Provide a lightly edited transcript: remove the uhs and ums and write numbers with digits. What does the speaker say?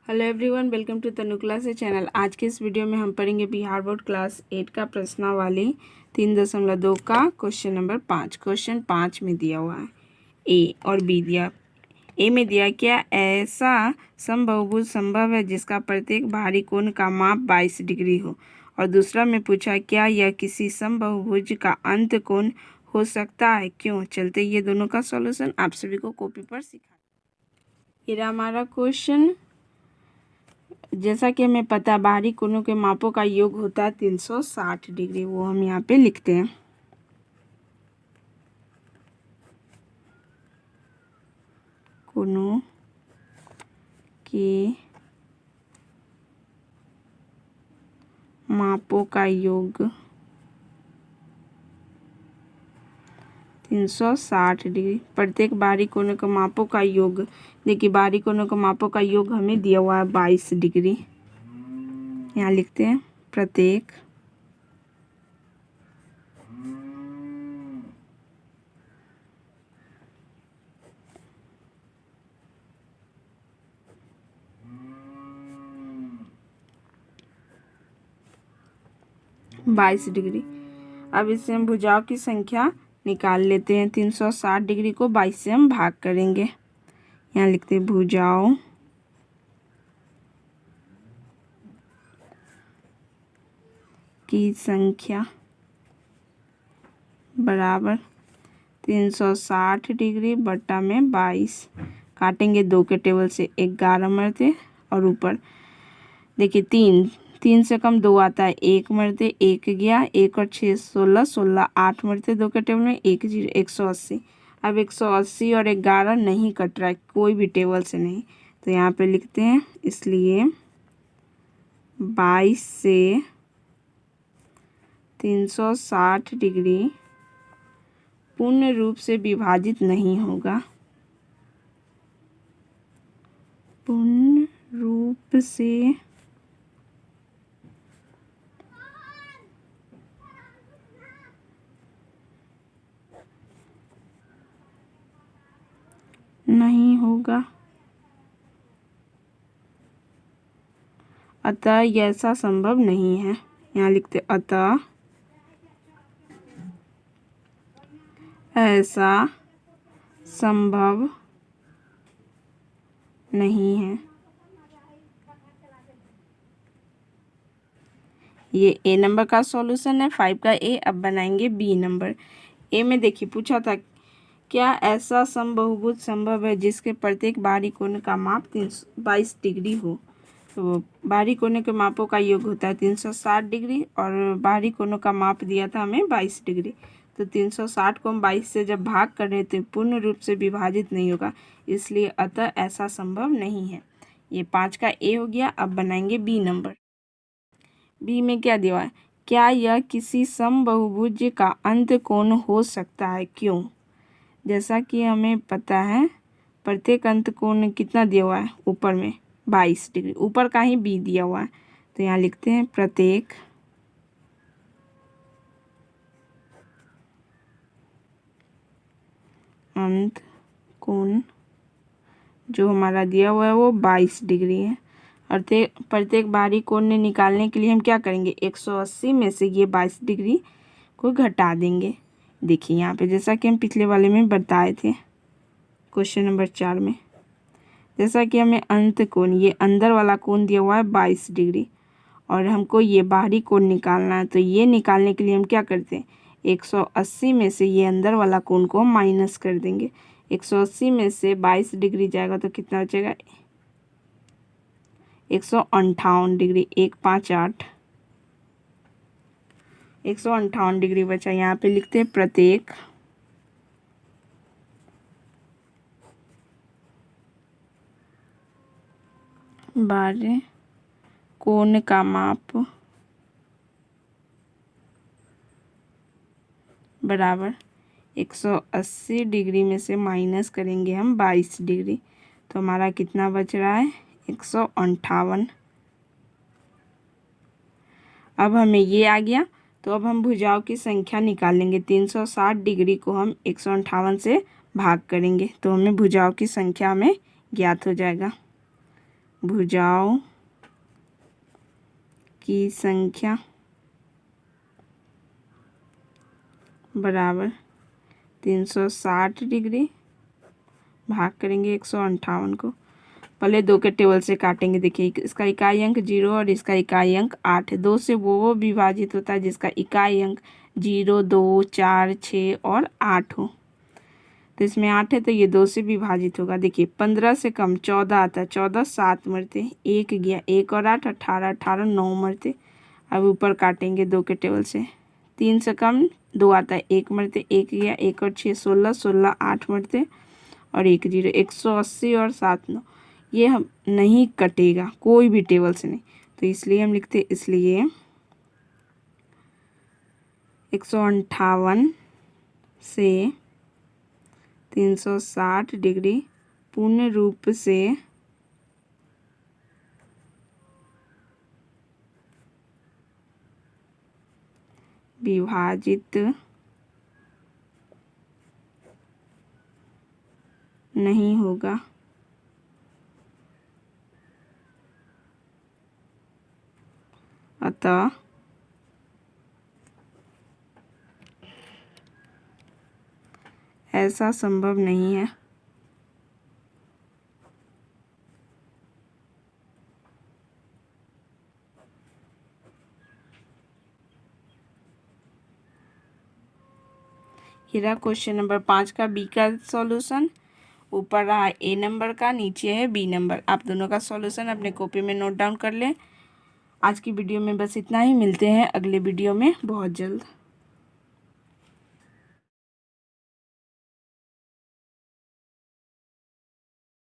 Hello everyone, welcome to Tanu classes channel. आज के इस वीडियो में हम पढ़ेंगे बिहार बोर्ड क्लास 8 का प्रश्नावली 3.2 का क्वेश्चन नंबर 5। क्वेश्चन 5 में दिया हुआ है ए और बी दिया। ए में दिया क्या ऐसा समबहुभुज संभव है जिसका प्रत्येक बाहरी कोण का माप 22 डिग्री हो, और दूसरा में पूछा क्या यह किसी समबहुभुज का अंत कोण हो सकता है, क्यों। चलते ये दोनों का सॉल्यूशन आप सभी को कॉपी पर सिखा। ये रहा हमारा क्वेश्चन। जैसा कि हमें पता बाहरी कोणों के मापों का योग होता है 360 डिग्री, वो हम यहाँ पे लिखते हैं। कोणों के मापों का योग 360 डिग्री। प्रत्येक बाहरी कोणों के मापों का योग, देखिए बाहरी कोणों के मापों का योग हमें दिया हुआ है 22 डिग्री। यहाँ लिखते हैं प्रत्येक बाईस डिग्री। अब इससे हम भुजाओं की संख्या निकाल लेते हैं। 360 डिग्री को 22 से हम भाग करेंगे। यहाँ लिखते हैं भुजाओं की संख्या बराबर 360 डिग्री बटा में 22। काटेंगे 2 के टेबल से 11 मरते, और ऊपर देखिए 3 से कम 2 आता है, 1 मरते 1 गया, 1 और 6 16, 16 8 मरते 2 के टेबल में 1 0 180। अब 180 और 11 नहीं कट रहा है कोई भी टेबल से नहीं, तो यहाँ पे लिखते हैं इसलिए 22 से 360 डिग्री पूर्ण रूप से विभाजित नहीं होगा। पूर्ण रूप से नहीं होगा, अतः ऐसा संभव नहीं है। यहाँ लिखते अतः ऐसा संभव नहीं है। ये ए नंबर का सॉल्यूशन है 5 का ए। अब बनाएंगे बी नंबर। ए में देखिए पूछा था क्या ऐसा समबहुभुज संभव है जिसके प्रत्येक बाहरी कोण का माप 22 डिग्री हो। तो बाहरी कोणों के मापों का योग होता है 360 डिग्री, और बाहरी कोणों का माप दिया था हमें 22 डिग्री। तो 360 को हम 22 से जब भाग कर रहे थे पूर्ण रूप से विभाजित नहीं होगा, इसलिए अतः ऐसा संभव नहीं है। ये 5 का ए हो गया। अब बनाएंगे बी नंबर। बी में क्या दिया है क्या यह किसी समबहुभुज का अंत कोण हो सकता है, क्यों। जैसा कि हमें पता है प्रत्येक अंत कोण कितना दिया हुआ है, ऊपर में 22 डिग्री, ऊपर का ही बी दिया हुआ है। तो यहाँ लिखते हैं प्रत्येक अंत कोण जो हमारा दिया हुआ है वो 22 डिग्री है। और प्रत्येक बाहरी कोण ने निकालने के लिए हम क्या करेंगे 180 में से ये 22 डिग्री को घटा देंगे। देखिए यहाँ पे जैसा कि हम पिछले वाले में बताए थे क्वेश्चन नंबर 4 में, जैसा कि हमें अंत कोण ये अंदर वाला कोण दिया हुआ है 22 डिग्री, और हमको ये बाहरी कोण निकालना है। तो ये निकालने के लिए हम क्या करते हैं 180 में से ये अंदर वाला कोण को माइनस कर देंगे। 180 में से 22 डिग्री जाएगा तो कितना बचेगा 158 डिग्री। 1 5 8 158 डिग्री बचा। यहाँ पे लिखते हैं प्रत्येक बाहरी कोण का माप बराबर 180 डिग्री में से माइनस करेंगे हम 22 डिग्री, तो हमारा कितना बच रहा है 158। अब हमें ये आ गया, तो अब हम भुजाओं की संख्या निकालेंगे। 360 डिग्री को हम 158 से भाग करेंगे तो हमें भुजाओं की संख्या में ज्ञात हो जाएगा। भुजाओं की संख्या बराबर 360 डिग्री, भाग करेंगे 158 को। पहले 2 के टेबल से काटेंगे। देखिए इसका इकाई अंक 0 और इसका इकाई अंक 8 है। 2 से वो विभाजित होता है जिसका इकाई अंक 0, 2, 4, 6 और 8 हो। तो इसमें 8 है तो ये 2 से विभाजित होगा। देखिए 15 से कम 14 आता है, 14 7 मरते, 1 गया, 1 और 8 18, 18 9 मरते। अब ऊपर काटेंगे 2 के टेबल से। 3 से कम 2 आता है, 1 मरते, 1 गया, 1 और 6 16, 16 8 मरते और 1 0, 180 और 7 9। ये हम नहीं कटेगा कोई भी टेबल से नहीं, तो इसलिए हम लिखते, इसलिए 158 से 360 डिग्री पूर्ण रूप से विभाजित नहीं होगा। अतः ऐसा संभव नहीं है। ये रहा क्वेश्चन नंबर 5 का बी का सॉल्यूशन। ऊपर रहा ए नंबर का, नीचे है बी नंबर। आप दोनों का सॉल्यूशन अपने कॉपी में नोट डाउन कर लें। आज की वीडियो में बस इतना ही, मिलते हैं अगले वीडियो में बहुत जल्द।